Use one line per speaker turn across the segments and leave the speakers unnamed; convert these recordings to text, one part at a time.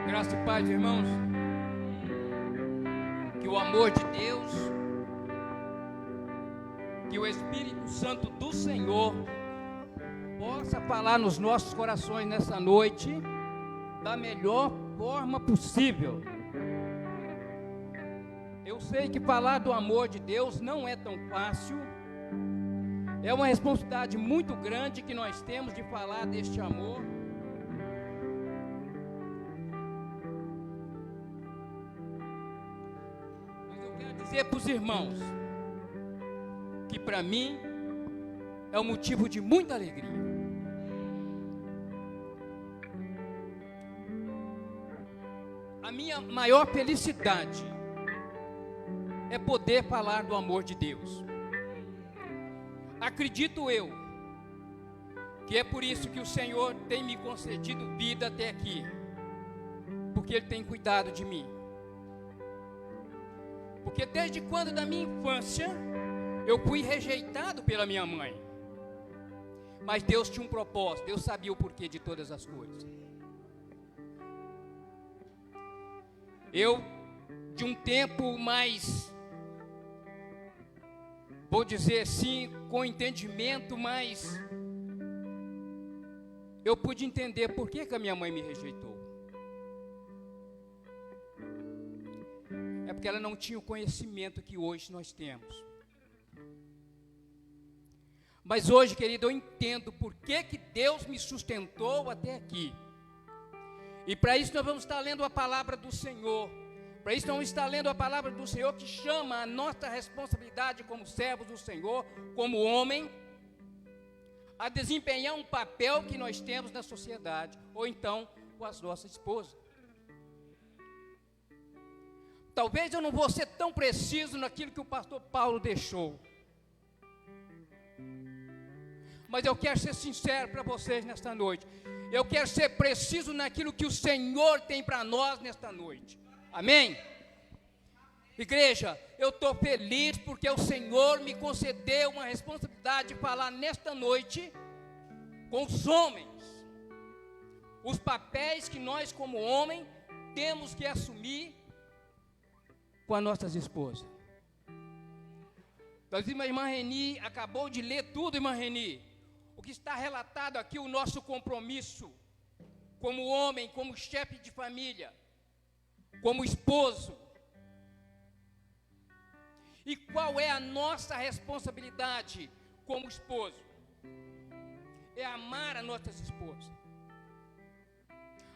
Graça e paz, irmãos. Que o amor de Deus, que o Espírito Santo do Senhor possa falar nos nossos corações nessa noite da melhor forma possível. Eu sei que falar do amor de Deus não é tão fácil. É uma responsabilidade muito grande que nós temos de falar deste amor. Mas eu quero dizer para os irmãos que para mim é um motivo de muita alegria. A minha maior felicidade é poder falar do amor de Deus. Acredito eu que é por isso que o Senhor tem me concedido vida até aqui, porque Ele tem cuidado de mim. Porque desde quando da minha infância eu fui rejeitado pela minha mãe, mas Deus tinha um propósito, Deus sabia o porquê de todas as coisas. Eu, de um tempo mais, vou dizer assim, com entendimento, mas eu pude entender por que a minha mãe me rejeitou. É porque ela não tinha o conhecimento que hoje nós temos. Mas hoje, querido, eu entendo por que Deus me sustentou até aqui. E para isso nós vamos estar lendo a palavra do Senhor. Para isso nós vamos estar lendo a palavra do Senhor, que chama a nossa responsabilidade como servos do Senhor, como homem, a desempenhar um papel que nós temos na sociedade, ou então com as nossas esposas. Talvez eu não vou ser tão preciso naquilo que o pastor Paulo deixou, mas eu quero ser sincero para vocês nesta noite. Eu quero ser preciso naquilo que o Senhor tem para nós nesta noite. Amém? Igreja, eu estou feliz porque o Senhor me concedeu uma responsabilidade de falar nesta noite com os homens. Os papéis que nós como homem temos que assumir com as nossas esposas. Nós vimos a irmã Reni, acabou de ler tudo, irmã Reni. O que está relatado aqui, o nosso compromisso como homem, como chefe de família, como esposo. E qual é a nossa responsabilidade como esposo? É amar as nossas esposas.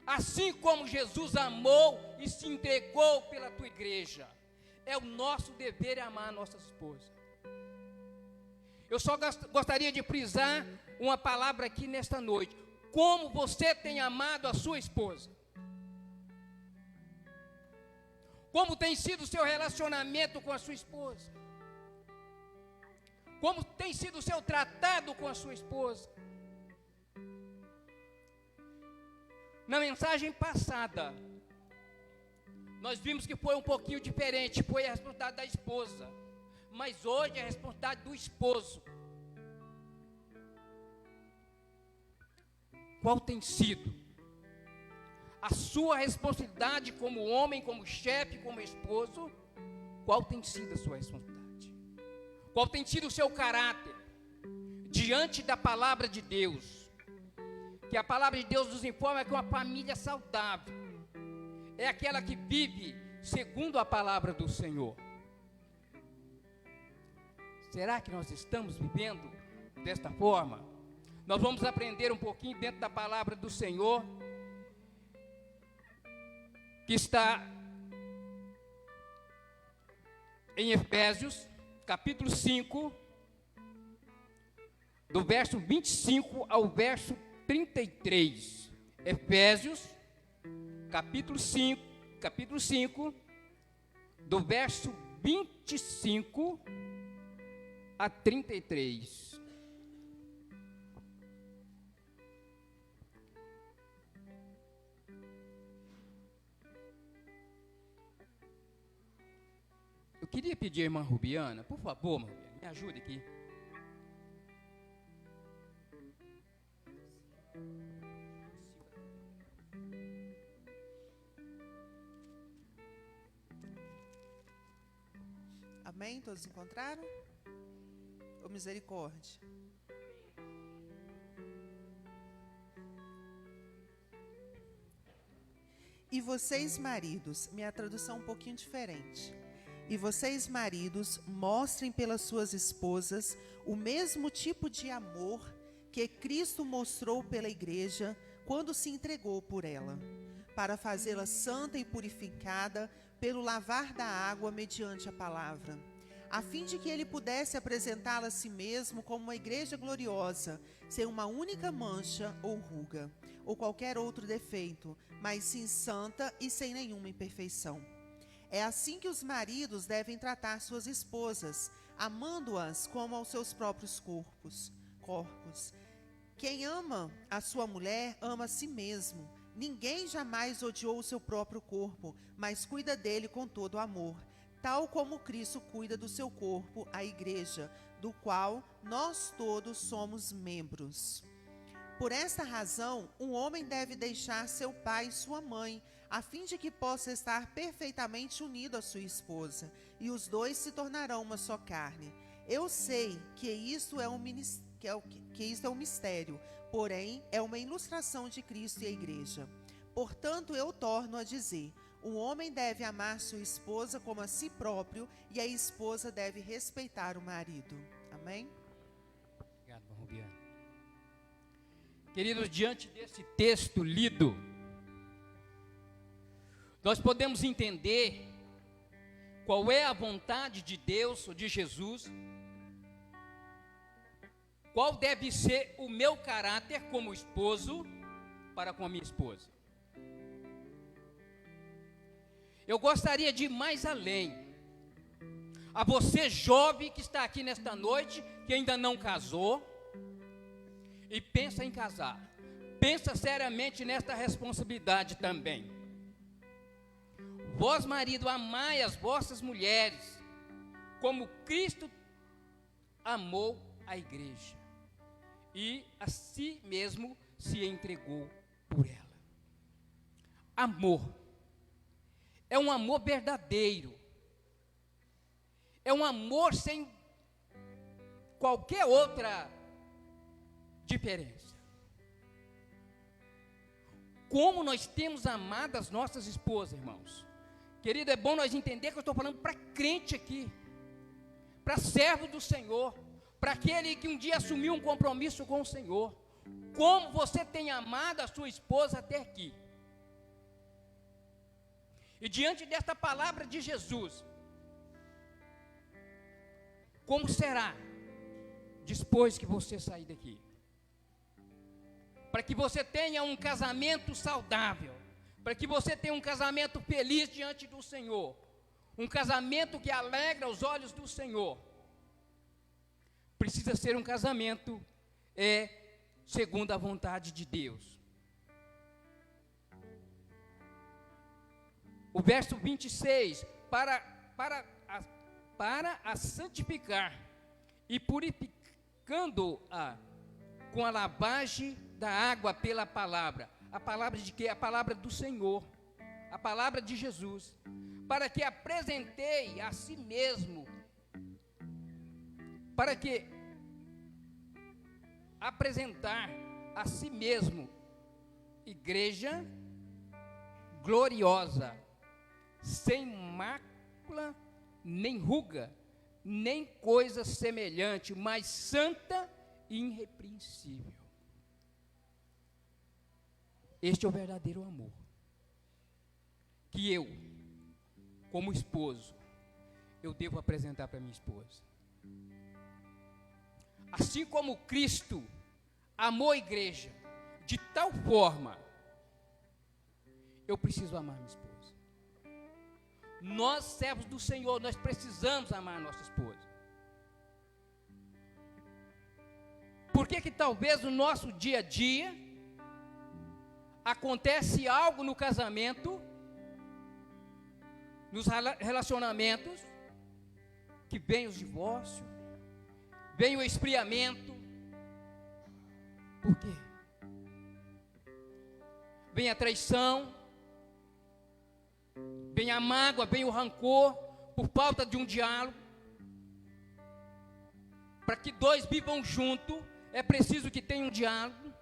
Assim como Jesus amou e se entregou pela tua igreja, é o nosso dever amar as nossas esposas. Eu só gostaria de frisar uma palavra aqui nesta noite. Como você tem amado a sua esposa? Como tem sido o seu relacionamento com a sua esposa? Como tem sido o seu tratado com a sua esposa? Na mensagem passada, nós vimos que foi um pouquinho diferente, foi a responsabilidade da esposa. Mas hoje é a responsabilidade do esposo. Qual tem sido a sua responsabilidade como homem, como chefe, como esposo? Qual tem sido a sua responsabilidade? Qual tem sido o seu caráter diante da palavra de Deus? Que a palavra de Deus nos informa que uma família saudável é aquela que vive segundo a palavra do Senhor. Será que nós estamos vivendo desta forma? Nós vamos aprender um pouquinho dentro da palavra do Senhor, que está em Efésios, capítulo 5, do verso 25 ao verso 33. Efésios, capítulo 5, do verso 25 a 33. Eu queria pedir à irmã Rubiana, por favor, irmã Rubiana, me ajude aqui.
Amém? Todos encontraram? Ô misericórdia. E vocês, maridos, minha tradução um pouquinho diferente. E vocês, maridos, mostrem pelas suas esposas o mesmo tipo de amor que Cristo mostrou pela igreja quando se entregou por ela, para fazê-la santa e purificada pelo lavar da água mediante a palavra, a fim de que ele pudesse apresentá-la a si mesmo como uma igreja gloriosa, sem uma única mancha ou ruga, ou qualquer outro defeito, mas sim santa e sem nenhuma imperfeição. É assim que os maridos devem tratar suas esposas, amando-as como aos seus próprios corpos. Quem ama a sua mulher, ama a si mesmo. Ninguém jamais odiou o seu próprio corpo, mas cuida dele com todo amor, tal como Cristo cuida do seu corpo, a igreja, do qual nós todos somos membros. Por esta razão, um homem deve deixar seu pai e sua mãe, a fim de que possa estar perfeitamente unido à sua esposa, e os dois se tornarão uma só carne. Eu sei que isto é um mistério, porém é uma ilustração de Cristo e a igreja. Portanto, eu torno a dizer: um homem deve amar sua esposa como a si próprio, e a esposa deve respeitar o marido. Amém?
Obrigado, Rubiano. Queridos, diante desse texto lido, nós podemos entender qual é a vontade de Deus ou de Jesus, qual deve ser o meu caráter como esposo para com a minha esposa. Eu gostaria de ir mais além. A você jovem que está aqui nesta noite, que ainda não casou, e pensa em casar, pensa seriamente nesta responsabilidade também. Vós, marido, amai as vossas mulheres, como Cristo amou a igreja, e a si mesmo se entregou por ela. Amor é um amor verdadeiro, é um amor sem qualquer outra diferença. Como nós temos amado as nossas esposas, irmãos. Querido, é bom nós entender que eu estou falando para crente aqui, para servo do Senhor, para aquele que um dia assumiu um compromisso com o Senhor. Como você tem amado a sua esposa até aqui. E diante desta palavra de Jesus, como será depois que você sair daqui? Para que você tenha um casamento saudável, para que você tenha um casamento feliz diante do Senhor, um casamento que alegra os olhos do Senhor, precisa ser um casamento segundo a vontade de Deus. O verso 26, para a santificar e purificando-a com a lavagem da água pela palavra. A palavra de quê? A palavra do Senhor, a palavra de Jesus, para que apresentei a si mesmo, para que apresentar a si mesmo igreja gloriosa, sem mácula, nem ruga, nem coisa semelhante, mas santa e irrepreensível. Este é o verdadeiro amor, que eu, como esposo, eu devo apresentar para minha esposa. Assim como Cristo amou a igreja de tal forma, eu preciso amar minha esposa. Nós, servos do Senhor, nós precisamos amar a nossa esposa. Por que talvez no nosso dia a dia acontece algo no casamento, nos relacionamentos, que vem os divórcios, vem o esfriamento? Por quê? Vem a traição, vem a mágoa, vem o rancor, por falta de um diálogo. Para que dois vivam junto, é preciso que tenha um diálogo.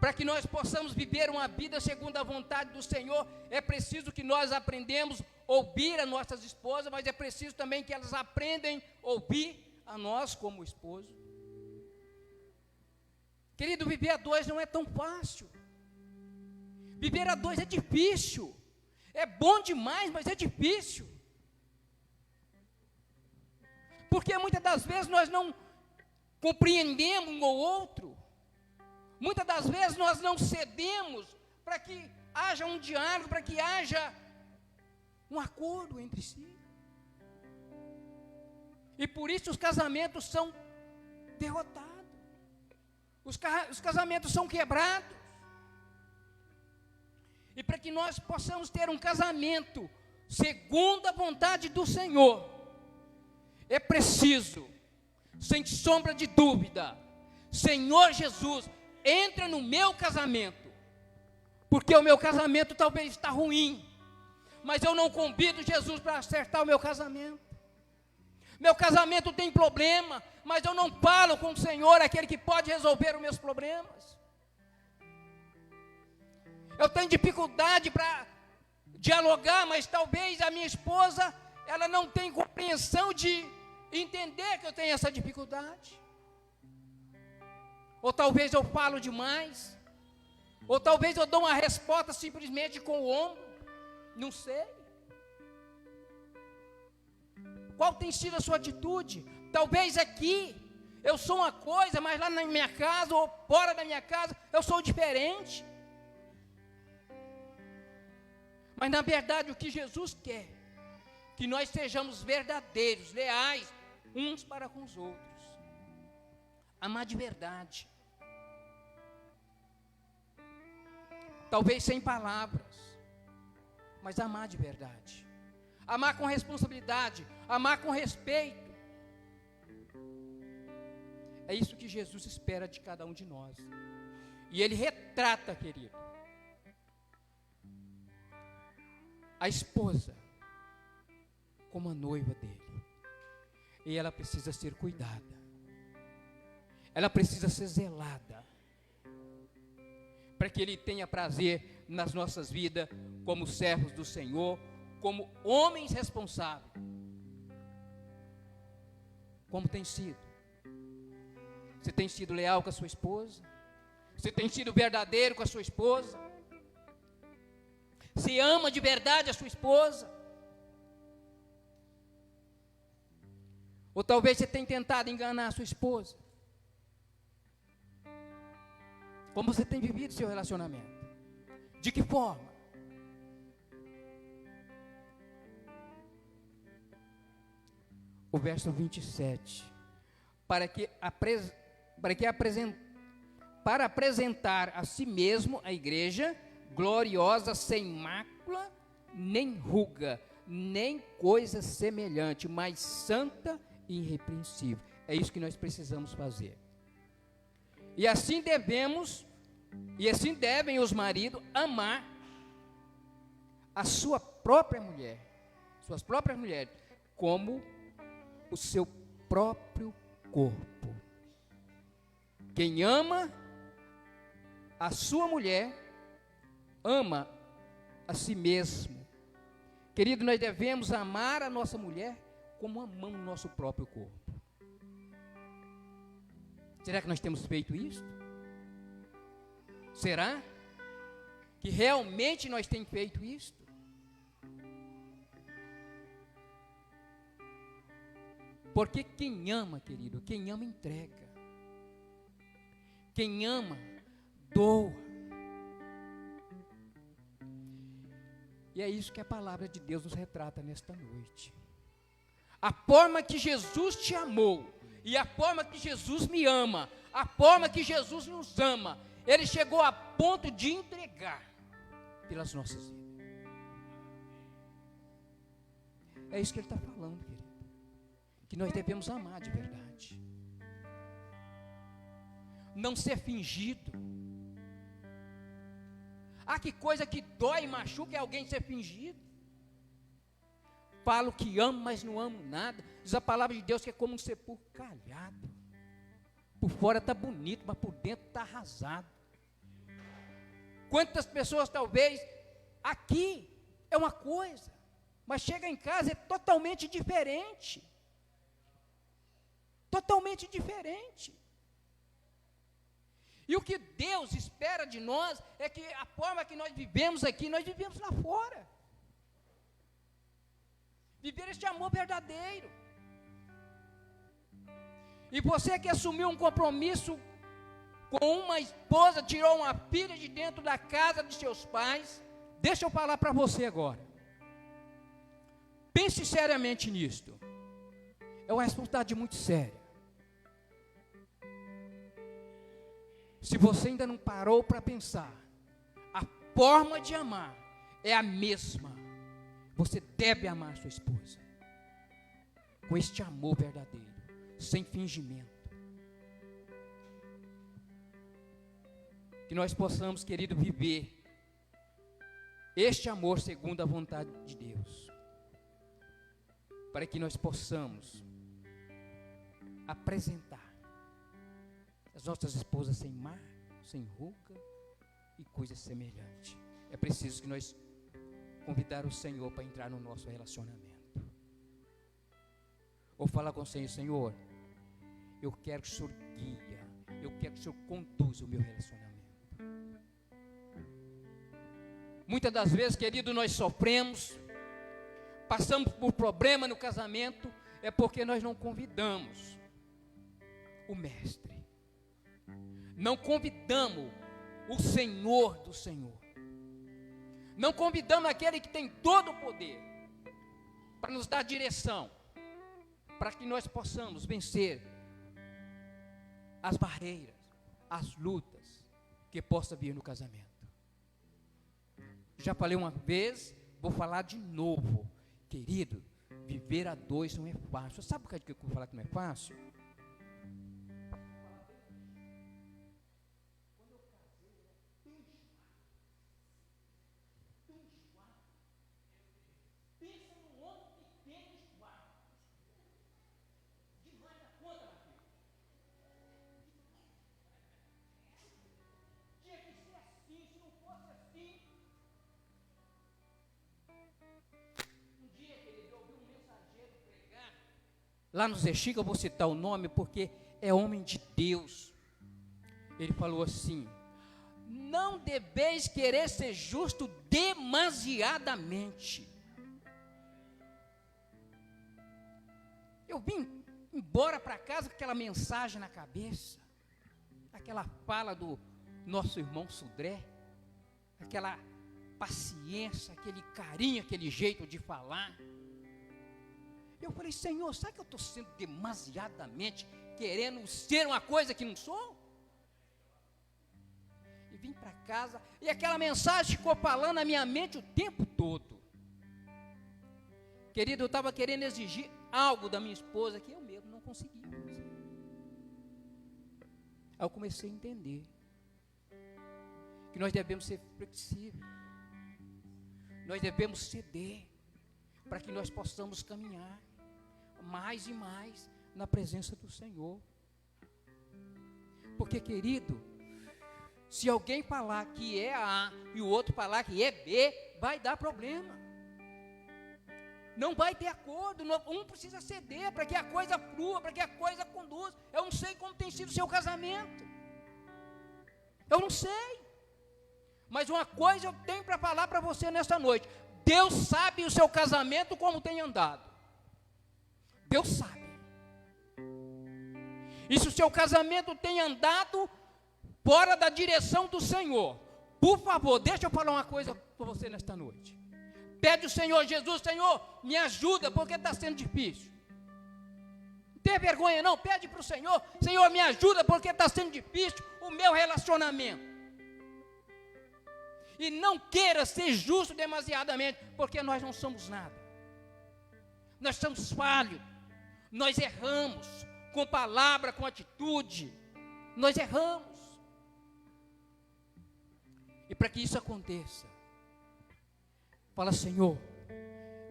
Para que nós possamos viver uma vida segundo a vontade do Senhor, é preciso que nós aprendamos a ouvir as nossas esposas, mas é preciso também que elas aprendam a ouvir a nós como esposo. Querido, viver a dois não é tão fácil. Viver a dois é difícil. É bom demais, mas é difícil. Porque muitas das vezes nós não compreendemos um ou outro. Muitas das vezes nós não cedemos para que haja um diálogo, para que haja um acordo entre si. E por isso os casamentos são derrotados. Os casamentos são quebrados. E para que nós possamos ter um casamento segundo a vontade do Senhor, é preciso, sem sombra de dúvida, Senhor Jesus, entra no meu casamento, porque o meu casamento talvez está ruim, mas eu não convido Jesus para acertar o meu casamento. Meu casamento tem problema, mas eu não falo com o Senhor, aquele que pode resolver os meus problemas. Eu tenho dificuldade para dialogar, mas talvez a minha esposa, ela não tem compreensão de entender que eu tenho essa dificuldade. Ou talvez eu falo demais, ou talvez eu dou uma resposta simplesmente com o ombro, não sei. Qual tem sido a sua atitude? Talvez aqui eu sou uma coisa, mas lá na minha casa ou fora da minha casa eu sou diferente. Mas na verdade o que Jesus quer, que nós sejamos verdadeiros, leais, uns para com os outros. Amar de verdade. Talvez sem palavras, mas amar de verdade. Amar com responsabilidade, amar com respeito. É isso que Jesus espera de cada um de nós. E Ele retrata, querido, a esposa como a noiva dele. E ela precisa ser cuidada. Ela precisa ser zelada. Para que Ele tenha prazer nas nossas vidas, como servos do Senhor, como homens responsáveis. Como tem sido? Você tem sido leal com a sua esposa? Você tem sido verdadeiro com a sua esposa? Você ama de verdade a sua esposa? Ou talvez você tenha tentado enganar a sua esposa? Como você tem vivido seu relacionamento? De que forma? O verso 27. Para apresentar a si mesmo a igreja gloriosa, sem mácula, nem ruga, nem coisa semelhante, mas santa e irrepreensível. É isso que nós precisamos fazer. E assim devem os maridos amar a sua própria mulher, suas próprias mulheres, como o seu próprio corpo. Quem ama a sua mulher, ama a si mesmo. Querido, nós devemos amar a nossa mulher como amamos o nosso próprio corpo. Será que nós temos feito isso? Será que realmente nós temos feito isso? Porque quem ama, querido, quem ama entrega. Quem ama, doa. E é isso que a palavra de Deus nos retrata nesta noite. A forma que Jesus te amou, e a forma que Jesus me ama, a forma que Jesus nos ama, Ele chegou a ponto de entregar pelas nossas vidas. É isso que Ele está falando, querido. Que nós devemos amar de verdade. Não ser fingido. Ah, que coisa que dói e machuca é alguém ser fingido. Falo que amo, mas não amo nada. Diz a palavra de Deus que é como um sepulcro calhado. Por fora está bonito, mas por dentro está arrasado. Quantas pessoas talvez aqui é uma coisa, mas chega em casa é totalmente diferente. Totalmente diferente. E o que Deus espera de nós é que a forma que nós vivemos aqui, nós vivemos lá fora. Viver este amor verdadeiro. E você que assumiu um compromisso com uma esposa, tirou uma filha de dentro da casa de seus pais, deixa eu falar para você agora. Pense seriamente nisto. É uma responsabilidade muito séria. Se você ainda não parou para pensar, a forma de amar é a mesma. Você deve amar sua esposa com este amor verdadeiro, sem fingimento. Que nós possamos, querido, viver este amor segundo a vontade de Deus, para que nós possamos apresentar as nossas esposas sem marca, sem ruga e coisas semelhantes. É preciso que nós convidar o Senhor para entrar no nosso relacionamento. Ou falar com o Senhor: Senhor, eu quero que o Senhor guia, eu quero que o Senhor conduza o meu relacionamento. Muitas das vezes, querido, nós sofremos, passamos por problema no casamento, é porque nós não convidamos o Mestre. Não convidamos o Senhor do Senhor. Não convidamos aquele que tem todo o poder para nos dar direção, para que nós possamos vencer as barreiras, as lutas que possa vir no casamento. Já falei uma vez, vou falar de novo. Querido, viver a dois não é fácil. Sabe por que eu vou falar que não é fácil? Lá no Zé Chico, eu vou citar o nome porque é homem de Deus. Ele falou assim: não deveis querer ser justo demasiadamente. Eu vim embora para casa com aquela mensagem na cabeça, aquela fala do nosso irmão Sudré, aquela paciência, aquele carinho, aquele jeito de falar. Eu falei: Senhor, será que eu estou sendo demasiadamente querendo ser uma coisa que não sou? E vim para casa, e aquela mensagem ficou falando na minha mente o tempo todo. Querido, eu estava querendo exigir algo da minha esposa que eu mesmo não conseguia fazer. Aí eu comecei a entender que nós devemos ser flexíveis, nós devemos ceder, para que nós possamos caminhar mais e mais na presença do Senhor. Porque, querido, se alguém falar que é A e o outro falar que é B, vai dar problema. Não vai ter acordo, um precisa ceder para que a coisa flua, para que a coisa conduza. Eu não sei como tem sido o seu casamento, eu não sei, mas uma coisa eu tenho para falar para você nesta noite: Deus sabe o seu casamento como tem andado. Deus sabe. E se o seu casamento tem andado fora da direção do Senhor, por favor, deixa eu falar uma coisa para você nesta noite. Pede ao Senhor Jesus: Senhor, me ajuda, porque está sendo difícil. Não tenha vergonha não, pede para o Senhor: Senhor, me ajuda, porque está sendo difícil o meu relacionamento. E não queira ser justo demasiadamente, porque nós não somos nada. Nós somos falhos, nós erramos, com palavra, com atitude, nós erramos. E para que isso aconteça, fala: Senhor,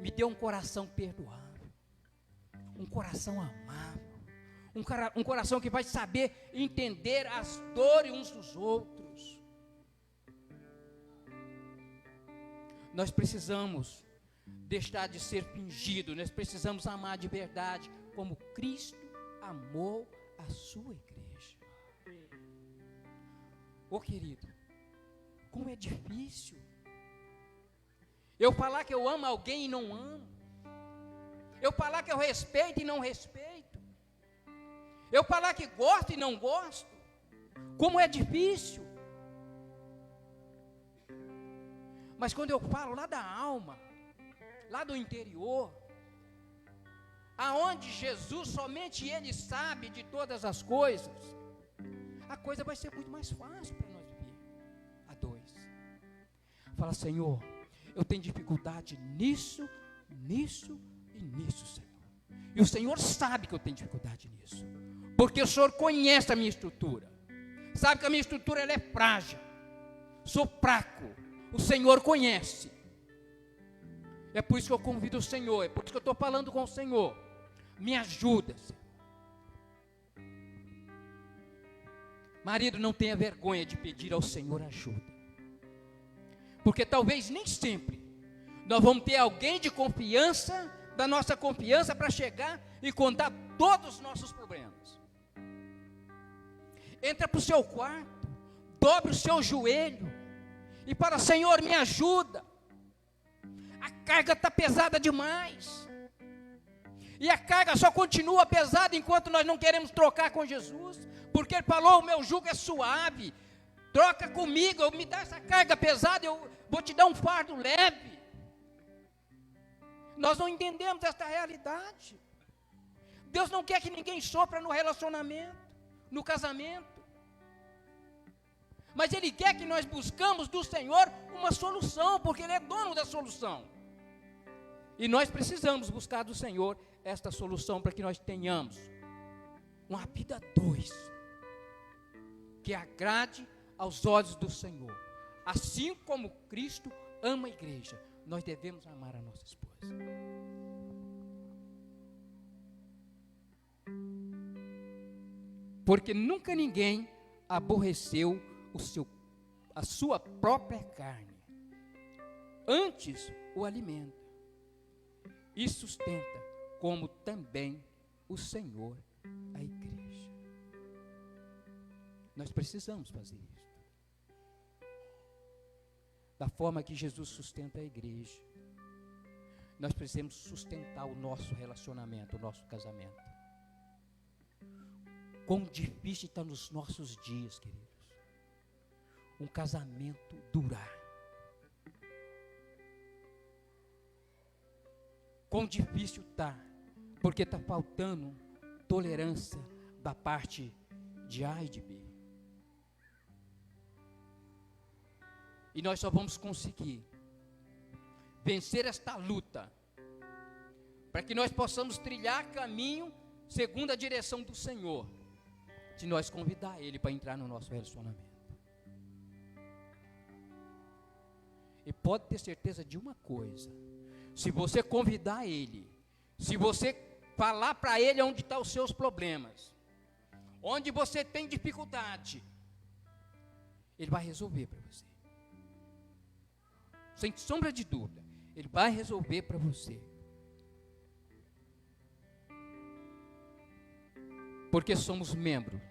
Me dê um coração perdoável, um coração amável, um coração que vai saber entender as dores uns dos outros. Nós precisamos deixar de ser fingido, nós precisamos amar de verdade, como Cristo amou a sua igreja. Ô querido, como é difícil eu falar que eu amo alguém e não amo, eu falar que eu respeito e não respeito, eu falar que gosto e não gosto. Como é difícil. Mas quando eu falo lá da alma, lá do interior, aonde Jesus, somente Ele sabe de todas as coisas, a coisa vai ser muito mais fácil para nós viver a dois. Fala: Senhor, eu tenho dificuldade nisso, nisso e nisso, Senhor. E o Senhor sabe que eu tenho dificuldade nisso, porque o Senhor conhece a minha estrutura, sabe que a minha estrutura ela é frágil, sou fraco, o Senhor conhece. É por isso que eu convido o Senhor, é por isso que eu estou falando com o Senhor. Me ajuda, Senhor. Marido, não tenha vergonha de pedir ao Senhor ajuda, porque talvez nem sempre nós vamos ter alguém de confiança, da nossa confiança, para chegar e contar todos os nossos problemas. Entra para o seu quarto, dobre o seu joelho e fala: Senhor, me ajuda, a carga está pesada demais, e a carga só continua pesada enquanto nós não queremos trocar com Jesus, porque Ele falou: o meu jugo é suave, troca comigo, me dá essa carga pesada, eu vou te dar um fardo leve. Nós não entendemos esta realidade. Deus não quer que ninguém sofra no relacionamento, no casamento, mas Ele quer que nós buscamos do Senhor uma solução, porque Ele é dono da solução, e nós precisamos buscar do Senhor esta solução, para que nós tenhamos uma vida dois, que agrade aos olhos do Senhor. Assim como Cristo ama a igreja, nós devemos amar a nossa esposa. Porque nunca ninguém aborreceu a sua própria carne, antes o alimenta e sustenta, como também o Senhor a igreja. Nós precisamos fazer isso, da forma que Jesus sustenta a igreja. Nós precisamos sustentar o nosso relacionamento, o nosso casamento. Quão difícil está nos nossos dias, queridos, um casamento durar. Quão difícil está, porque está faltando tolerância da parte de A e de B. E nós só vamos conseguir vencer esta luta, para que nós possamos trilhar caminho segundo a direção do Senhor, se nós convidar Ele para entrar no nosso relacionamento. E pode ter certeza de uma coisa: se você convidar Ele, se você falar para Ele onde estão os seus problemas, onde você tem dificuldade, Ele vai resolver para você, sem sombra de dúvida. Ele vai resolver para você, porque somos membros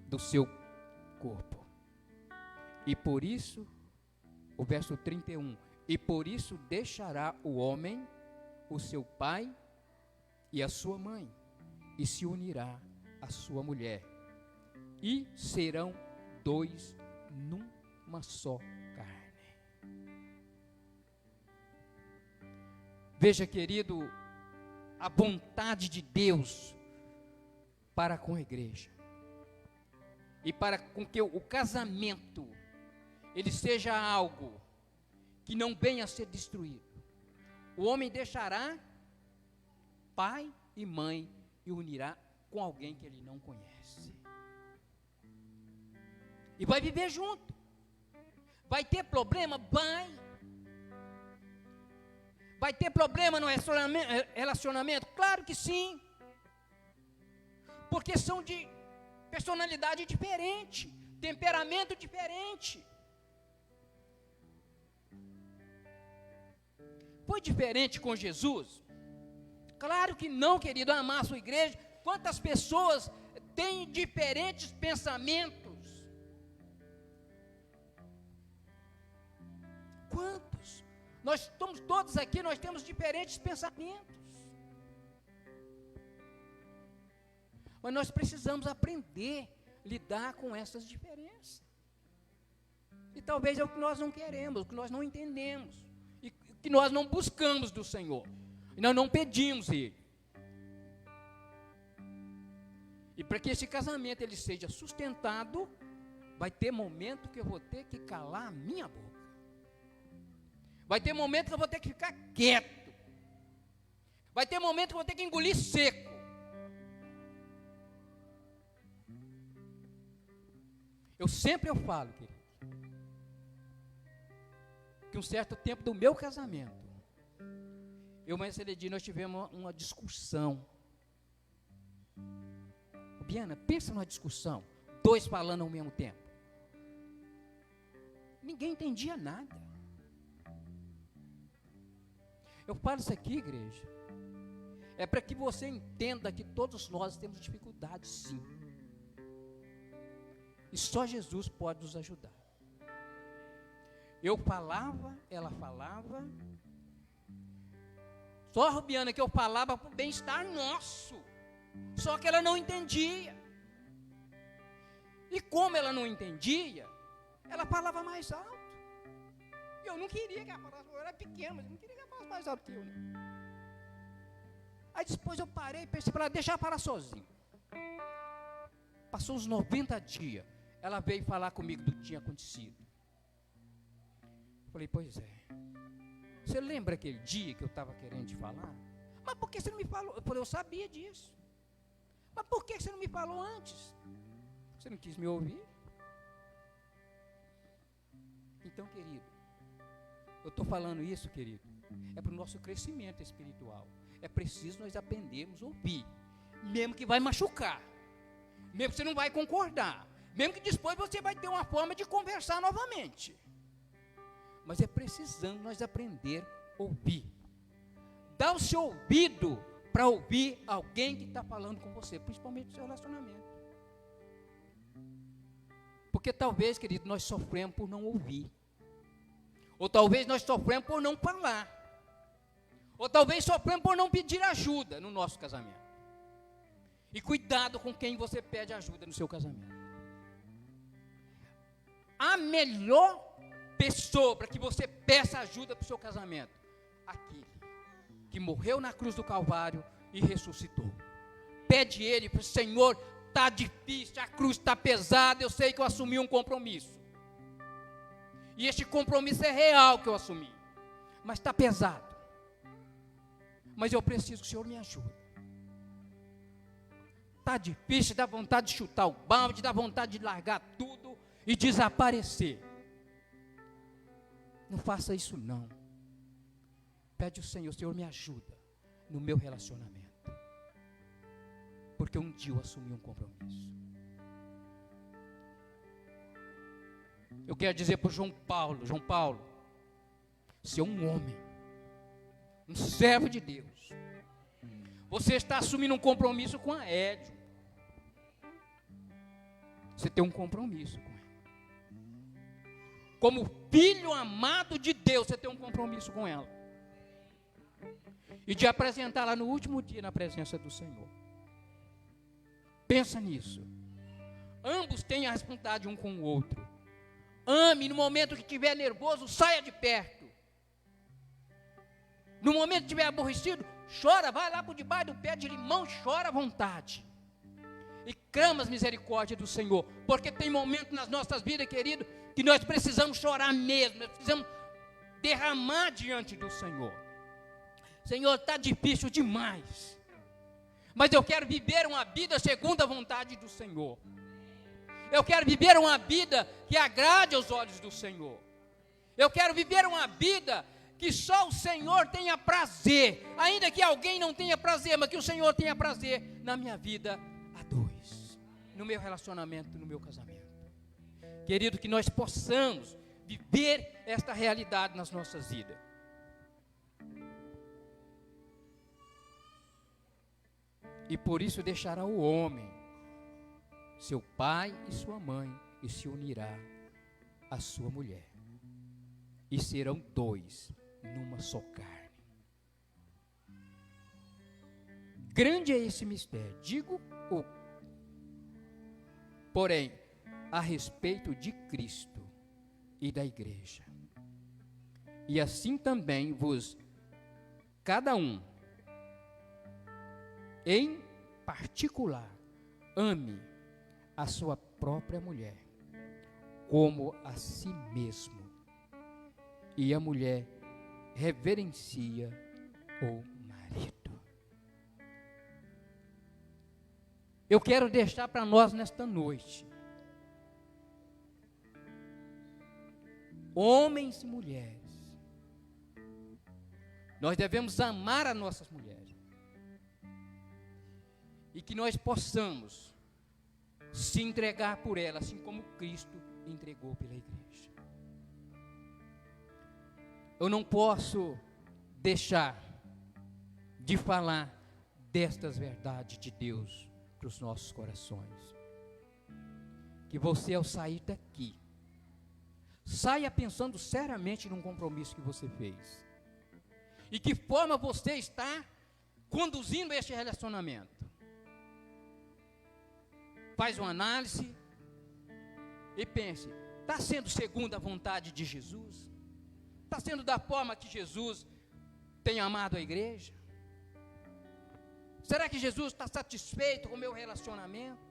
do seu corpo. E por isso, o verso 31, e por isso deixará o homem o seu pai e a sua mãe, e se unirá à sua mulher, e serão dois numa só carne. Veja, querido, a vontade de Deus para com a igreja, e para com que o casamento ele seja algo que não venha a ser destruído. O homem deixará pai e mãe e unirá com alguém que ele não conhece, e vai viver junto. Vai ter problema? Vai. Vai ter problema no relacionamento? Claro que sim. Porque são de personalidade diferente, temperamento diferente. Foi diferente com Jesus? Claro que não, querido. Amar a sua igreja. Quantas pessoas têm diferentes pensamentos? Quantos? Nós estamos todos aqui, nós temos diferentes pensamentos. Mas nós precisamos aprender a lidar com essas diferenças. E talvez é o que nós não queremos, o que nós não entendemos, e o que nós não buscamos do Senhor. E nós não pedimos Ele. E para que esse casamento ele seja sustentado, vai ter momento que eu vou ter que calar a minha boca. Vai ter momento que eu vou ter que ficar quieto. Vai ter momento que eu vou ter que engolir seco. Eu sempre falo, querido, que um certo tempo do meu casamento, eu e a Celedine, nós tivemos uma discussão. Biana, pensa numa discussão, dois falando ao mesmo tempo. Ninguém entendia nada. Eu falo isso aqui, igreja, é para que você entenda que todos nós temos dificuldades, sim. E só Jesus pode nos ajudar. Eu falava, ela falava. Só, Rubiana, que eu falava para o bem-estar nosso. Só que ela não entendia. E como ela não entendia, ela falava mais alto. E eu não queria que ela falasse, eu era pequeno, mas eu não queria que ela falasse mais alto que eu. Né? Aí depois eu parei e pensei para ela deixar ela falar sozinha. Passou uns 90 dias. Ela veio falar comigo do que tinha acontecido. Falei, pois é. Você lembra aquele dia que eu estava querendo te falar? Mas por que você não me falou? Eu falei, eu sabia disso. Mas por que você não me falou antes? Você não quis me ouvir? Então, querido, eu estou falando isso, querido, é para o nosso crescimento espiritual. É preciso nós aprendermos a ouvir. Mesmo que vai machucar. Mesmo que você não vai concordar. Mesmo que depois você vai ter uma forma de conversar novamente. Mas é precisando nós aprender a ouvir. Dá o seu ouvido para ouvir alguém que está falando com você, principalmente no seu relacionamento. Porque talvez, querido, nós sofremos por não ouvir. Ou talvez nós sofremos por não falar. Ou talvez sofremos por não pedir ajuda no nosso casamento. E cuidado com quem você pede ajuda no seu casamento. A melhor pessoa para que você peça ajuda para o seu casamento, aquele que morreu na cruz do Calvário e ressuscitou. Pede ele para o Senhor, está difícil, a cruz está pesada, eu sei que eu assumi um compromisso. E este compromisso é real que eu assumi, mas está pesado. Mas eu preciso que o Senhor me ajude. Está difícil, dá vontade de chutar o balde, dá vontade de largar tudo e desaparecer. Não faça isso não. Pede ao Senhor, Senhor, me ajuda no meu relacionamento. Porque um dia eu assumi um compromisso. Eu quero dizer para o João Paulo, você é um homem, um servo de Deus. Você está assumindo um compromisso com a Édio. Você tem um compromisso com ela. Como filho amado de Deus, você tem um compromisso com ela. E de apresentá-la no último dia na presença do Senhor. Pensa nisso. Ambos têm a responsabilidade um com o outro. Ame, no momento que estiver nervoso, saia de perto. No momento que estiver aborrecido, chora, vai lá por debaixo do pé de limão, chora à vontade. E clama as misericórdias do Senhor. Porque tem momentos nas nossas vidas, querido, que nós precisamos chorar mesmo. Nós precisamos derramar diante do Senhor. Senhor, está difícil demais. Mas eu quero viver uma vida segundo a vontade do Senhor. Eu quero viver uma vida que agrade aos olhos do Senhor. Eu quero viver uma vida que só o Senhor tenha prazer, ainda que alguém não tenha prazer, mas que o Senhor tenha prazer na minha vida a dois, no meu relacionamento, no meu casamento. Querido, que nós possamos viver esta realidade nas nossas vidas. E por isso deixará o homem, seu pai e sua mãe, e se unirá à sua mulher. E serão dois numa só carne. Grande é esse mistério, porém, a respeito de Cristo e da igreja. E assim também cada um, em particular, ame a sua própria mulher, como a si mesmo. E a mulher reverencia o marido. Eu quero deixar para nós nesta noite, homens e mulheres, nós devemos amar as nossas mulheres. E que nós possamos se entregar por ela, assim como Cristo entregou pela igreja. Eu não posso deixar de falar destas verdades de Deus para os nossos corações. Que você, ao sair daqui, saia pensando seriamente num compromisso que você fez. E que forma você está conduzindo este relacionamento. Faz uma análise e pense, está sendo segundo a vontade de Jesus? Está sendo da forma que Jesus tem amado a igreja? Será que Jesus está satisfeito com o meu relacionamento?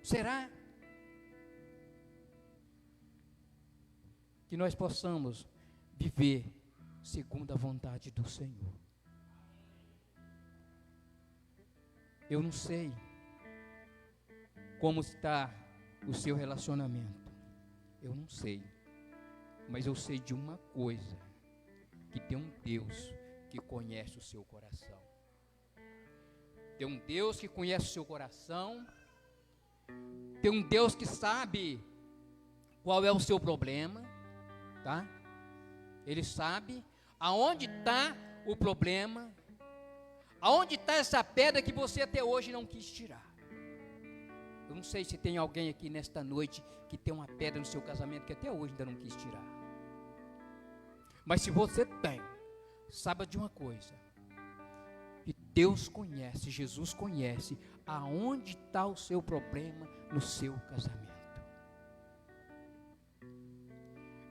Será? Que nós possamos viver segundo a vontade do Senhor. Eu não sei como está o seu relacionamento. Eu não sei. Mas eu sei de uma coisa. Que tem um Deus que conhece o seu coração. Tem um Deus que conhece o seu coração. Tem um Deus que sabe qual é o seu problema. Tá? Ele sabe aonde está o problema. Aonde está essa pedra que você até hoje não quis tirar? Eu não sei se tem alguém aqui nesta noite que tem uma pedra no seu casamento que até hoje ainda não quis tirar. Mas se você tem, saiba de uma coisa. Que Deus conhece, Jesus conhece aonde está o seu problema no seu casamento.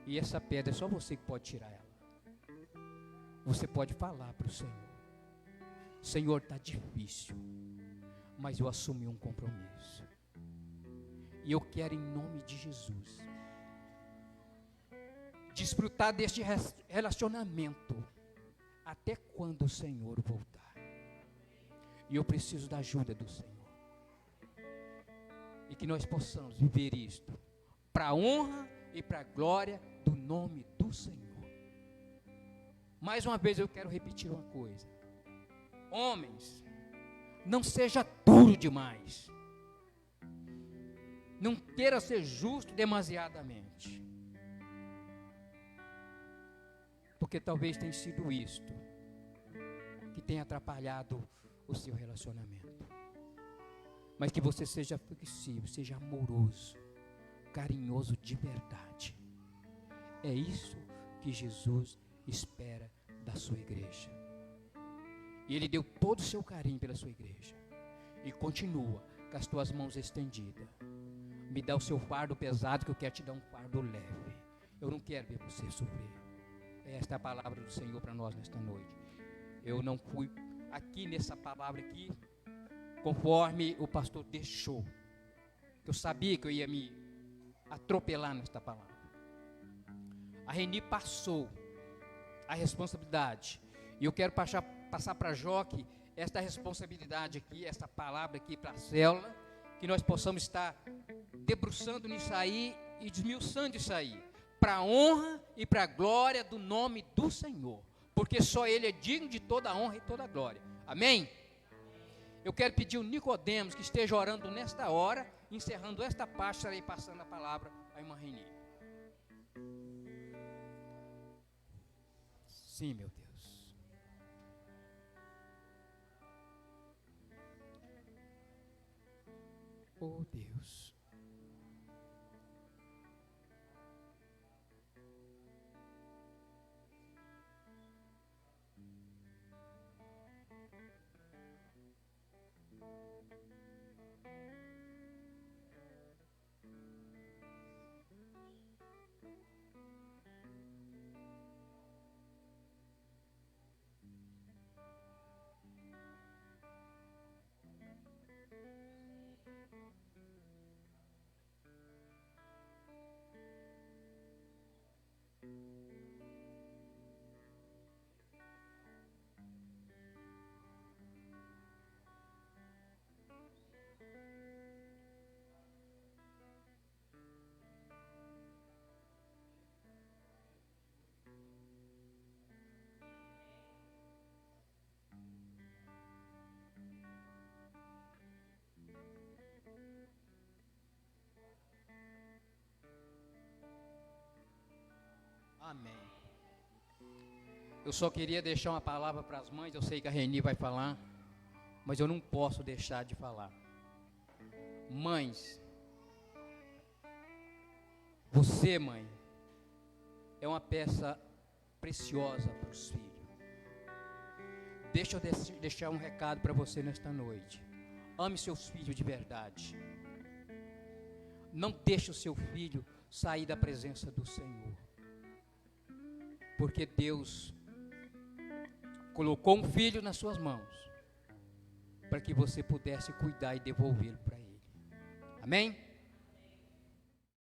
E essa pedra é só você que pode tirar ela. Você pode falar para o Senhor. Senhor, está difícil, mas eu assumi um compromisso. E eu quero, em nome de Jesus, desfrutar deste relacionamento até quando o Senhor voltar. E eu preciso da ajuda do Senhor. E que nós possamos viver isto para a honra e para a glória do nome do Senhor. Mais uma vez eu quero repetir uma coisa. Homens, não seja duro demais. Não queira ser justo demasiadamente. Porque talvez tenha sido isto que tenha atrapalhado o seu relacionamento. Mas que você seja flexível, seja amoroso, carinhoso de verdade. É isso que Jesus espera da sua igreja. E Ele deu todo o seu carinho pela sua igreja. E continua com as tuas mãos estendidas. Me dá o seu fardo pesado, que eu quero te dar um fardo leve. Eu não quero ver você sofrer. Esta é a palavra do Senhor para nós nesta noite. Eu não fui aqui nessa palavra aqui, conforme o pastor deixou. Eu sabia que eu ia me atropelar nesta palavra. A Reni passou a responsabilidade. E eu quero passar para Joque esta responsabilidade aqui, esta palavra aqui para a célula, que nós possamos estar debruçando nisso aí e desmiuçando isso aí, para a honra e para a glória do nome do Senhor, porque só Ele é digno de toda a honra e toda a glória. Amém? Eu quero pedir o Nicodemos que esteja orando nesta hora, encerrando esta parte, estarei passando a palavra à irmã Reni. Sim, meu Deus. Oh, Deus. Amém. Eu só queria deixar uma palavra para as mães. Eu sei que a Reni vai falar, mas eu não posso deixar de falar. Mães, você, mãe, é uma peça preciosa para os filhos. Deixa eu deixar um recado para você nesta noite. Ame seus filhos de verdade. Não deixe o seu filho sair da presença do Senhor, porque Deus colocou um filho nas suas mãos para que você pudesse cuidar e devolvê-lo para Ele. Amém?